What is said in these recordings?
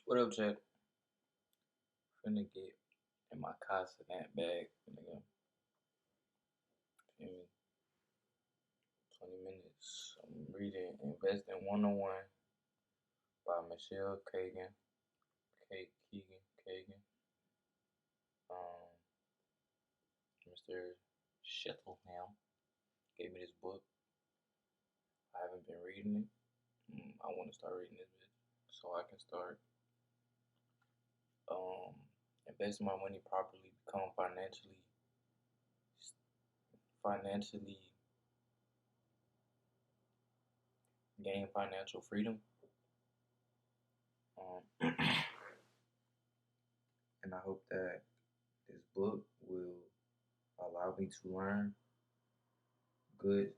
What up, Jack? Finna get in my casa that bag. Finna go. In 20 minutes. I'm reading Investing 101 by Michelle Kagan. Keegan Kagan. Um, Mr. Shettleham gave me this book. I haven't been reading it. I want to start reading this bit so I can start um, investing my money properly, become financially gain financial freedom. Um, and I hope that this book will allow me to learn good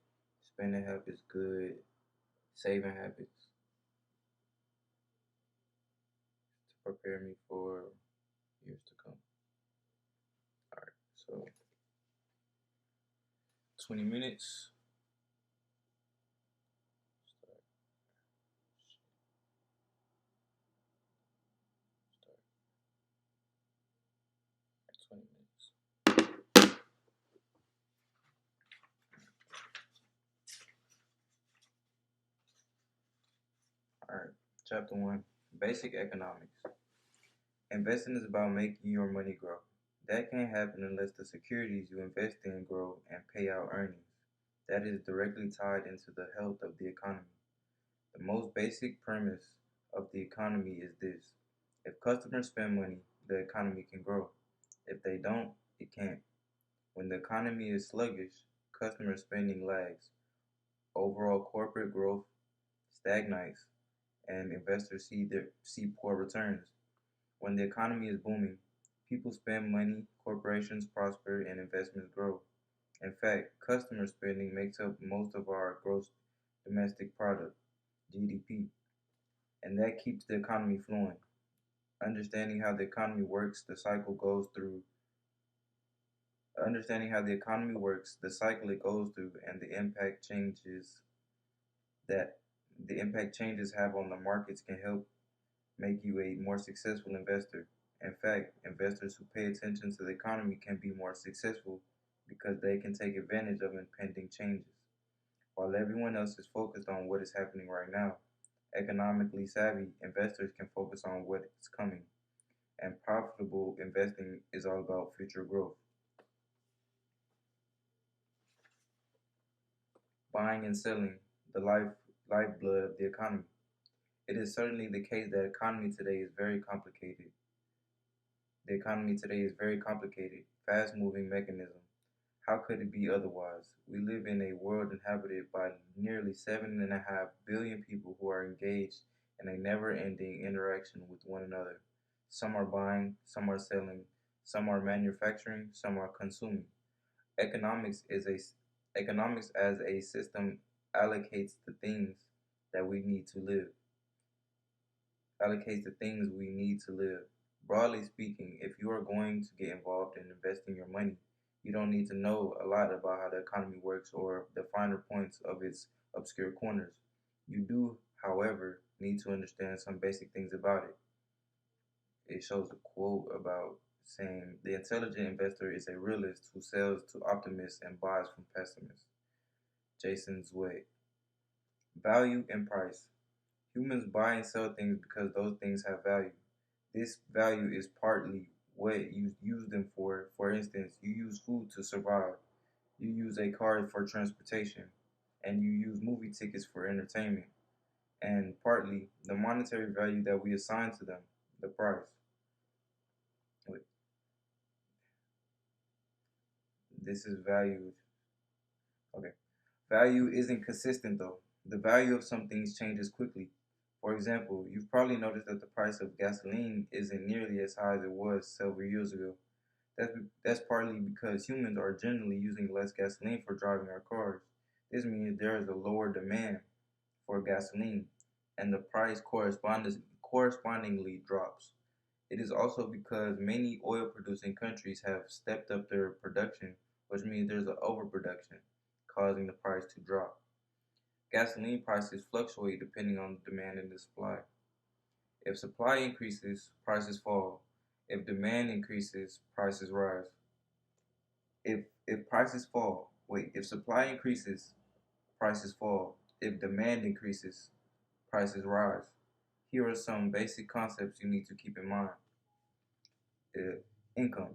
spending habits, good saving habits to prepare me for years to come. All right, so 20 minutes. Start, start at 20 minutes. All right, chapter one: Basic economics. Investing is about making your money grow. That can't happen unless the securities you invest in grow and pay out earnings. That is directly tied into the health of the economy. The most basic premise of the economy is this: if customers spend money, the economy can grow. If they don't, it can't. When the economy is sluggish, customer spending lags, overall corporate growth stagnates, and investors see poor returns. When the economy is booming, people spend money, corporations prosper, and investments grow. In fact, customer spending makes up most of our gross domestic product, GDP, and that keeps the economy flowing. Understanding how the economy works, the cycle goes through, understanding how the economy works, the cycle it goes through, and that the impact changes have on the markets can help make you a more successful investor. In fact, investors who pay attention to the economy can be more successful because they can take advantage of impending changes. While everyone else is focused on what is happening right now, economically savvy investors can focus on what is coming. And profitable investing is all about future growth. Buying and selling, the lifeblood of the economy. It is certainly the case that economy today is very complicated. The economy today is very complicated, fast-moving mechanism. How could it be otherwise? We live in a world inhabited by nearly 7.5 billion people who are engaged in a never-ending interaction with one another. Some are buying, some are selling, some are manufacturing, some are consuming. Economics is a Economics as a system allocates the things that we need to live. Allocates the things we need to live. Broadly speaking, if you are going to get involved in investing your money, you don't need to know a lot about how the economy works or the finer points of its obscure corners. You do, however, need to understand some basic things about it. It shows a quote about saying the intelligent investor is a realist who sells to optimists and buys from pessimists. Jason Zweig. Value and price. Humans buy and sell things because those things have value. This value is partly what you use them for. For instance, you use food to survive, you use a car for transportation, and you use movie tickets for entertainment. And partly the monetary value that we assign to them, the price. Wait, this is valued. Okay. Value isn't consistent though. The value of some things changes quickly. For example, you've probably noticed that the price of gasoline isn't nearly as high as it was several years ago. That's, that's partly because humans are generally using less gasoline for driving our cars. This means there is a lower demand for gasoline, and the price correspondingly drops. It is also because many oil producing countries have stepped up their production, which means there's an overproduction, causing the price to drop. Gasoline prices fluctuate depending on the demand and the supply. If supply increases, prices fall. If demand increases, prices rise. If prices fall, wait, if supply increases, prices fall. If demand increases, prices rise. Here are some basic concepts you need to keep in mind. Income.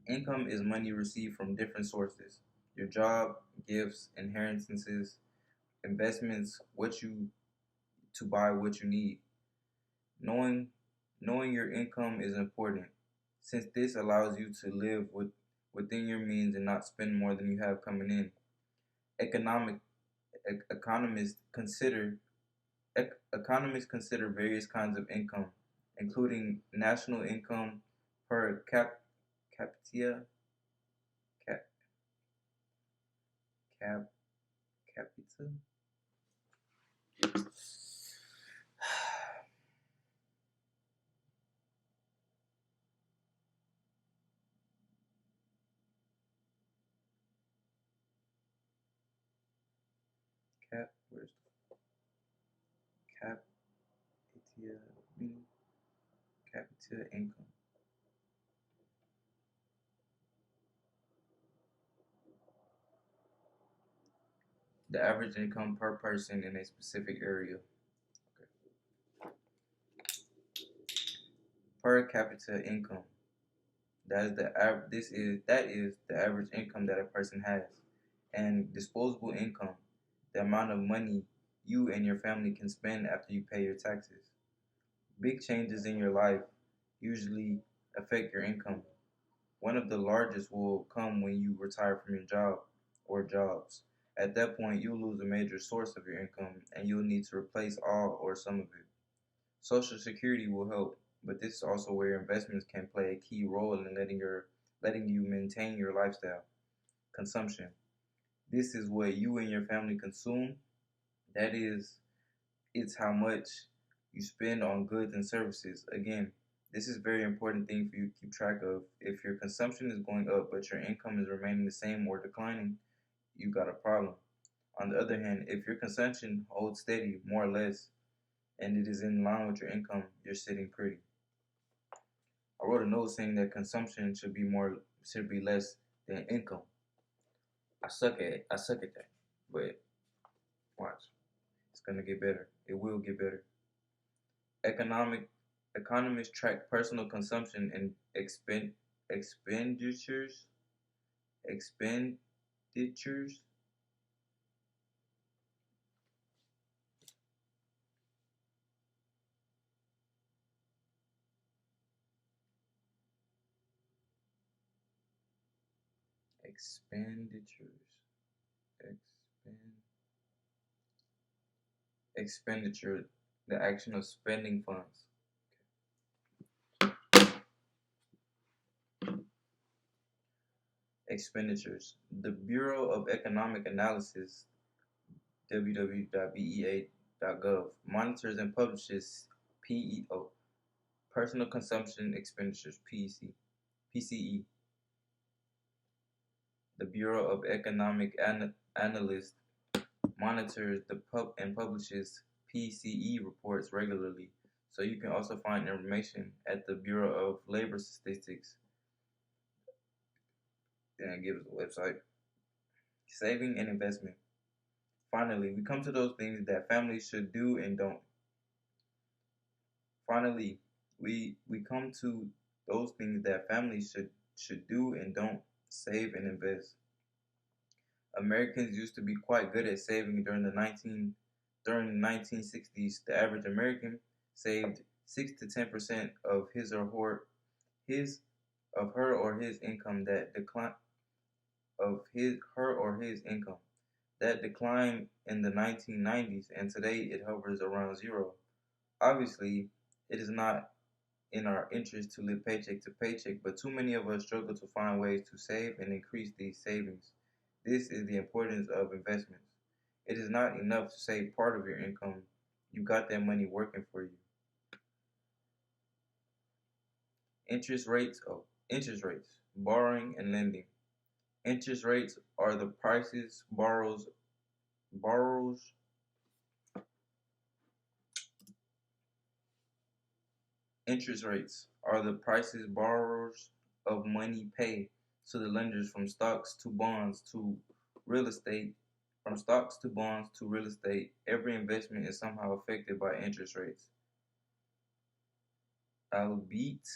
Income is money received from different sources. Your job, gifts, inheritances, investments, what you to buy what you need. Knowing knowing your income is important since this allows you to live within your means and not spend more than you have coming in. Economic economists consider economists consider various kinds of income, including national income per capita cap, cap capita. Where's capita meaning? Capita income. The average income per person in a specific area. Per capita income. That is the average income that a person has, and disposable income, the amount of money you and your family can spend after you pay your taxes. Big changes in your life usually affect your income. One of the largest will come when you retire from your job or jobs. At that point, you'll lose a major source of your income and you'll need to replace all or some of it. Social Security will help, but this is also where investments can play a key role in letting you maintain your lifestyle. Consumption. This is what you and your family consume. That is, it's how much you spend on goods and services. Again, this is a very important thing for you to keep track of. If your consumption is going up but your income is remaining the same or declining, you got a problem. On the other hand, if your consumption holds steady, more or less, and it is in line with your income, you're sitting pretty. I wrote a note saying that consumption should be less than income. I suck at that. But watch. It's gonna get better. It will get better. Economic Economists track personal consumption and expenditures expenditures expenditures expend expenditure, the action of spending funds. Expenditures. The Bureau of Economic Analysis, www.bea.gov, monitors and publishes PEO, personal consumption expenditures, PCE. The Bureau of Economic Analysis monitors and publishes PCE reports regularly. So you can also find information at the Bureau of Labor Statistics, and give us a website. Saving and investment. Finally, we come to those things that families should do and don't. Finally, we come to those things that families should do and don't: save and invest. Americans used to be quite good at saving during the 1960s. The average American saved 6 to 10% of his of her or his income that decline of his her or his income. That declined in the 1990s, and today it hovers around zero. Obviously, it is not in our interest to live paycheck to paycheck, but too many of us struggle to find ways to save and increase these savings. This is the importance of investments. It is not enough to save part of your income. You got that money working for you. Interest rates, borrowing and lending. Interest rates are the prices borrowers Interest rates are the prices borrowers of money pay to the lenders from stocks to bonds to real estate. From stocks to bonds to real estate, every investment is somehow affected by interest rates. Albeit,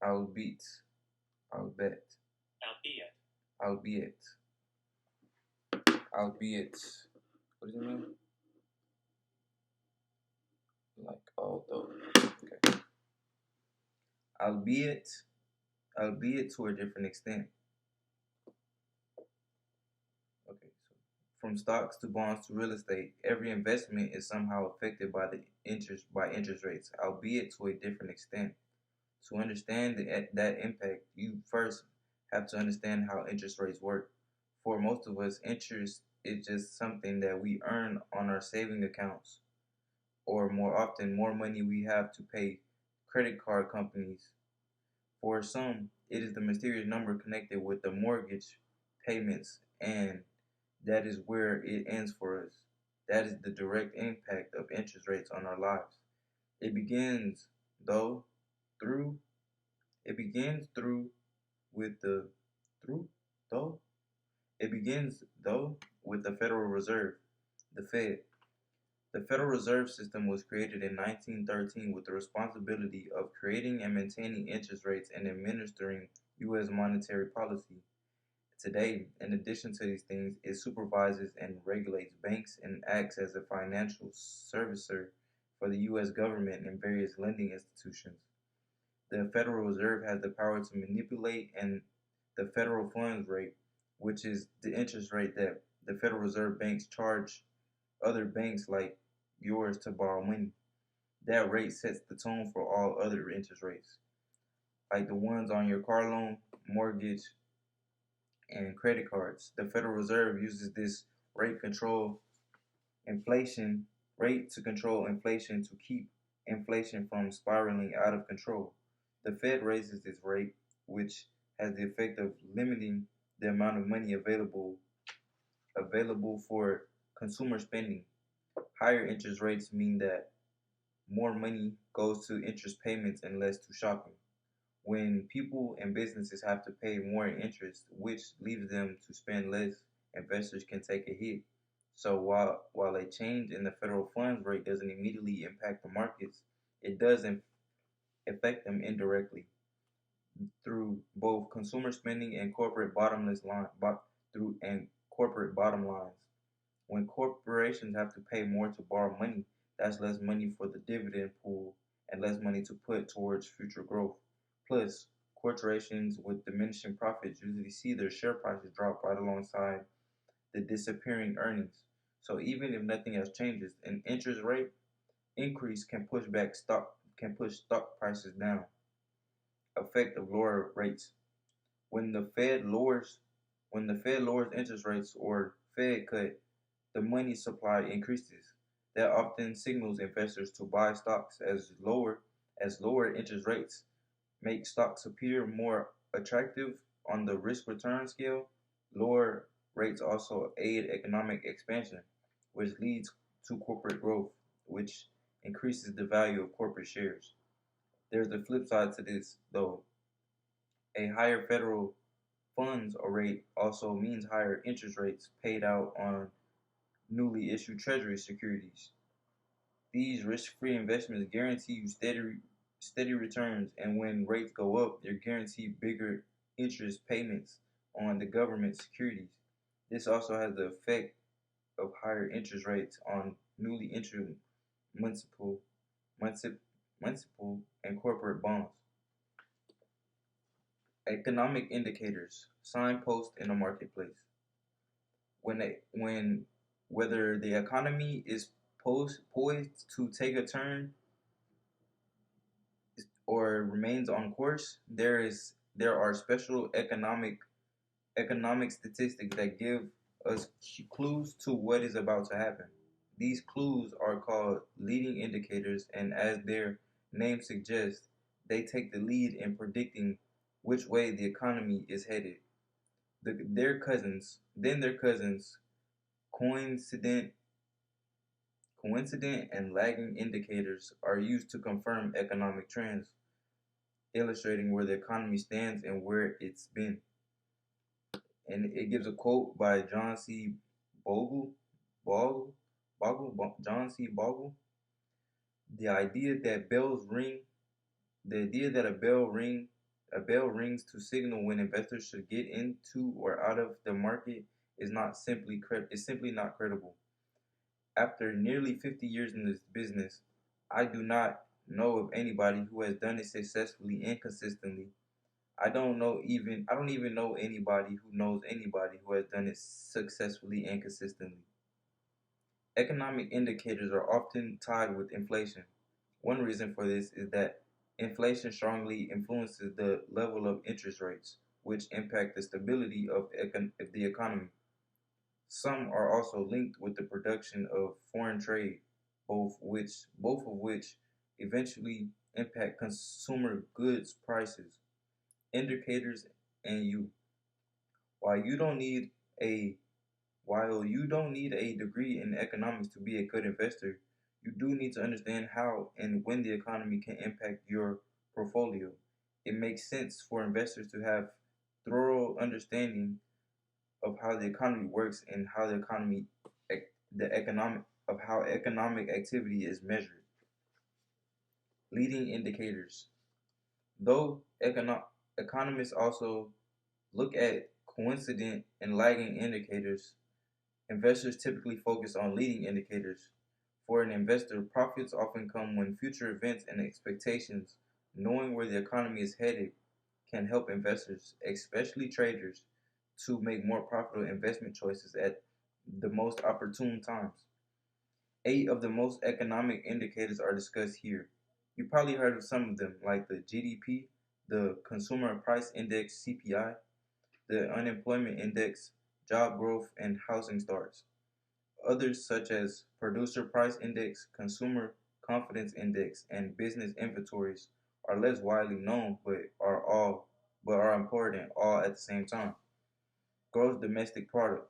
albeit, albeit, albeit, albeit. What does it mean? Like although. Okay. Albeit, albeit to a different extent. Okay, so from stocks to bonds to real estate, every investment is somehow affected by interest rates, albeit to a different extent. To understand that impact, you first have to understand how interest rates work. For most of us, interest is just something that we earn on our saving accounts, or more often, more money we have to pay credit card companies. For some, it is the mysterious number connected with the mortgage payments, and that is where it ends for us. That is the direct impact of interest rates on our lives. It begins, though, through, it begins through with the, through, though, it begins, though, with the Federal Reserve, the Fed. The Federal Reserve System was created in 1913 with the responsibility of creating and maintaining interest rates and administering U.S. monetary policy. Today, in addition to these things, it supervises and regulates banks and acts as a financial servicer for the U.S. government and various lending institutions. The Federal Reserve has the power to manipulate and the federal funds rate, which is the interest rate that the Federal Reserve banks charge other banks like yours to borrow money. That rate sets the tone for all other interest rates, like the ones on your car loan, mortgage, and credit cards. The Federal Reserve uses this rate control inflation rate to control inflation to keep inflation from spiraling out of control. The Fed raises its rate, which has the effect of limiting the amount of money available for consumer spending. Higher interest rates mean that more money goes to interest payments and less to shopping. When people and businesses have to pay more in interest, which leaves them to spend less, investors can take a hit. So while a change in the federal funds rate doesn't immediately impact the markets, it does affect them indirectly through both consumer spending and corporate bottom lines. When corporations have to pay more to borrow money, that's less money for the dividend pool and less money to put towards future growth. Plus, corporations with diminishing profits usually see their share prices drop right alongside the disappearing earnings. So even if nothing else changes, an interest rate increase can push stock prices down. Effect of lower rates. When the Fed lowers when the Fed lowers interest rates or Fed cut, the money supply increases. That often signals investors to buy stocks as lower interest rates make stocks appear more attractive on the risk return scale. Lower rates also aid economic expansion, which leads to corporate growth, which increases the value of corporate shares. There's the flip side to this, though. A higher federal funds rate also means higher interest rates paid out on newly issued Treasury securities. These risk-free investments guarantee you steady returns, and when rates go up, they guarantee bigger interest payments on the government securities. This also has the effect of higher interest rates on newly issued municipal, municipal and corporate bonds. Economic indicators, signposts in the marketplace. When whether the economy is poised to take a turn or remains on course, there are special economic statistics that give us clues to what is about to happen. These clues are called leading indicators, and as their name suggests, they take the lead in predicting which way the economy is headed. their cousins, coincident, coincident and lagging indicators are used to confirm economic trends, illustrating where the economy stands and where it's been. And it gives a quote by John C. Bogle, Bogle, John C. Bogle. The idea that bells ring, the idea that a bell rings to signal when investors should get into or out of the market is simply not credible. After nearly 50 years in this business, I do not know of anybody who has done it successfully and consistently. I don't even know anybody who knows anybody who has done it successfully and consistently. Economic indicators are often tied with inflation. One reason for this is that inflation strongly influences the level of interest rates, which impact the stability of the economy. Some are also linked with the production of foreign trade, both of which eventually impact consumer goods prices. Indicators and you. While you don't need a while you don't need a degree in economics to be a good investor, you do need to understand how and when the economy can impact your portfolio. It makes sense for investors to have thorough understanding of how the economy works and how the economic of how economic activity is measured. Leading indicators. Though economists also look at coincident and lagging indicators, investors typically focus on leading indicators. For an investor, profits often come when future events and expectations, knowing where the economy is headed, can help investors, especially traders, to make more profitable investment choices at the most opportune times. 8 of the most economic indicators are discussed here. You probably heard of some of them, like the GDP, the Consumer Price Index (CPI), the Unemployment Index, job growth, and housing starts. Others, such as Producer Price Index, Consumer Confidence Index, and business inventories, are less widely known but are important all at the same time. Gross domestic product.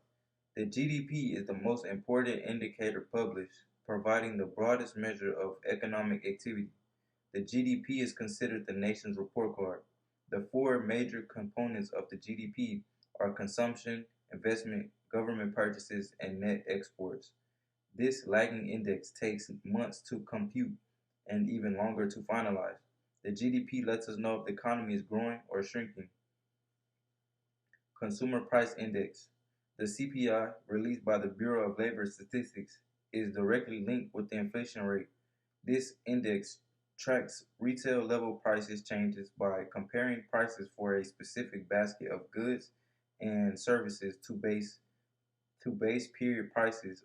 The GDP is the most important indicator published, providing the broadest measure of economic activity. The GDP is considered the nation's report card. The four major components of the GDP are consumption, investment, government purchases, and net exports. This lagging index takes months to compute and even longer to finalize. The GDP lets us know if the economy is growing or shrinking. Consumer Price Index. The CPI, released by the Bureau of Labor Statistics, is directly linked with the inflation rate. This index tracks retail level prices changes by comparing prices for a specific basket of goods and services to base period prices.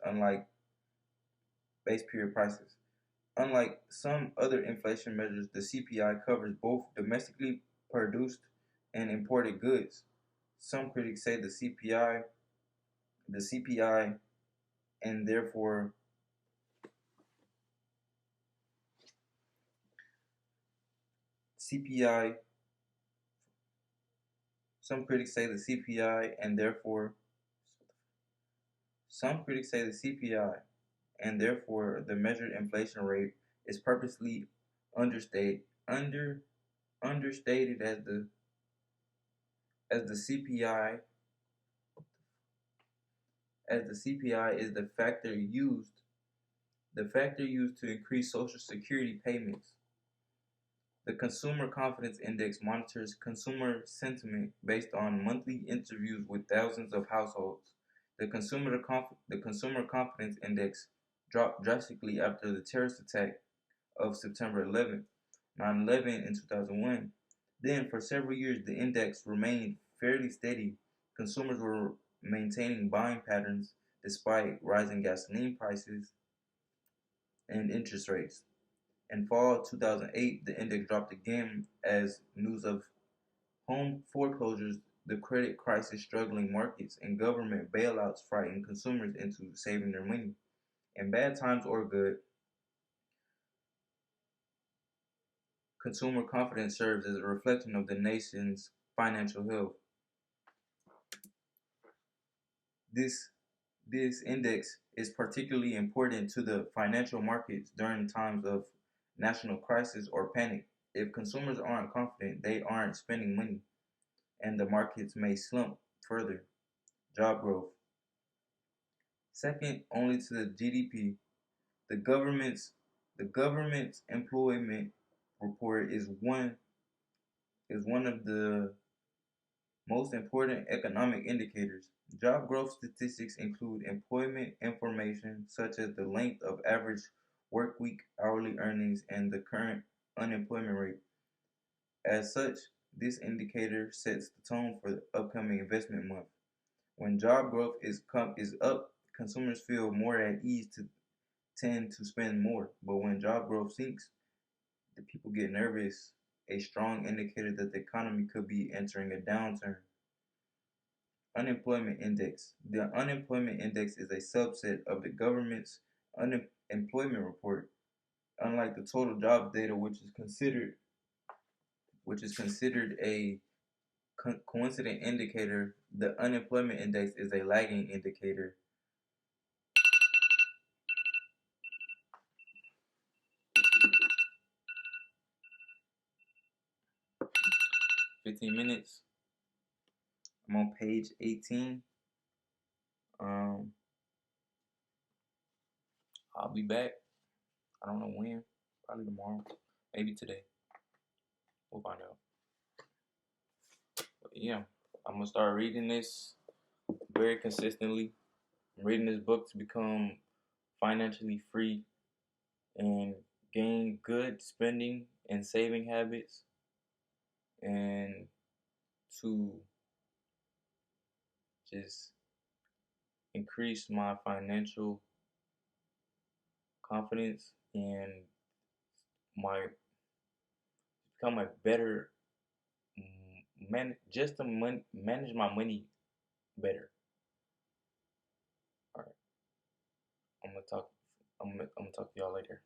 Unlike some other inflation measures, the CPI covers both domestically produced and imported goods. Some critics say the CPI, and therefore CPI. Some critics say the CPI, and therefore some critics say the CPI, and therefore the measured inflation rate is purposely understated under understated as the CPI as the CPI is the factor used to increase social security payments. The Consumer Confidence Index monitors consumer sentiment based on monthly interviews with thousands of households. The Consumer Confidence Index dropped drastically after the terrorist attack of September 11th, 9/11 in 2001. Then, for several years, the index remained fairly steady. Consumers were maintaining buying patterns despite rising gasoline prices and interest rates. In fall 2008, the index dropped again as news of home foreclosures, the credit crisis struggling markets, and government bailouts frightened consumers into saving their money. In bad times or good, consumer confidence serves as a reflection of the nation's financial health. This this index is particularly important to the financial markets during times of national crisis or panic. If consumers aren't confident, they aren't spending money, and the markets may slump further. Job growth. Second only to the GDP, the government's employment report is one of the most important economic indicators. Job growth statistics include employment information such as the length of average work week, hourly earnings, and the current unemployment rate. As such, this indicator sets the tone for the upcoming investment month. When job growth is up, consumers feel more at ease to tend to spend more. But when job growth sinks, the people get nervous, a strong indicator that the economy could be entering a downturn. Unemployment index. The unemployment index is a subset of the government's unemployment report. Unlike the total jobs data, which is considered a coincident indicator, the unemployment index is a lagging indicator. 15 minutes. I'm on page 18. Um, I'll be back. I don't know when. Probably tomorrow. Maybe today. We'll find out. But yeah, I'm gonna start reading this very consistently. I'm reading this book to become financially free and gain good spending and saving habits, and to just increase my financial confidence and my become a better just to manage my money better. All right, I'm gonna talk. I'm gonna talk to y'all later.